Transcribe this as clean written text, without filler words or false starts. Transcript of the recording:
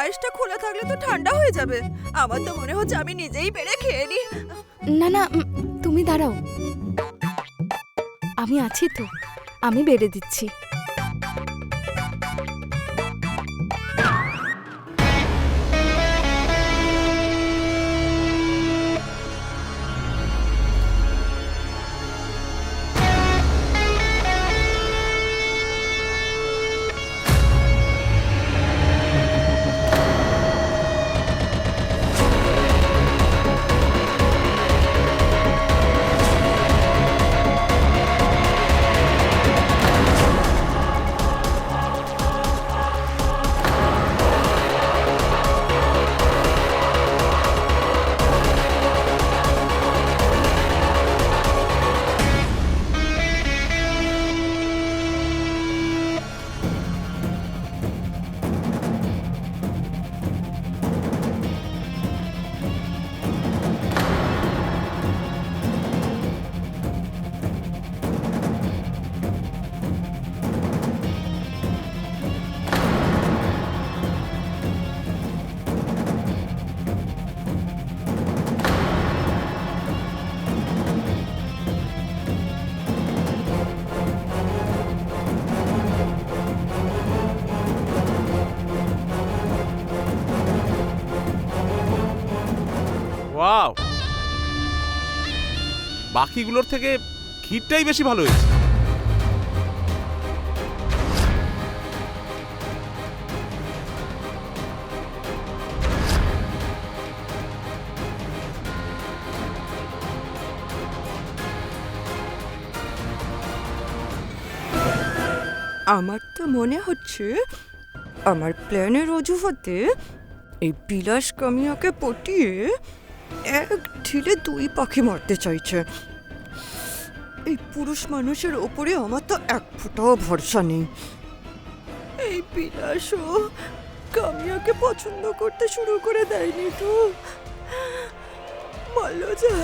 পায়েসটা খোলা থাকলে তো ঠান্ডা হয়ে যাবে। আমার তো মনে হচ্ছে আমি নিজেই বেড়ে খেয়ে নি। না না, তুমি দাঁড়াও, আমি আছি তো, আমি বেড়ে দিচ্ছি। ওয়াও, বাকিগুলোর থেকে ক্ষীরটাই বেশি ভালো হয়েছে। আমার তো মনে হচ্ছে আমার প্ল্যানের অজুহাতে এই বিলাস কামিয়াকে পটিয়ে এক ঢিলে দুই পাখি মারতে চাইছে। এই পুরুষ মানুষের ওপরে আমার তো এক ফোঁটাও ভরসা নেই। এই বিলাসও কামিয়াকে পছন্দ করতে শুরু করে দেয়নি তো? মাল্লজা,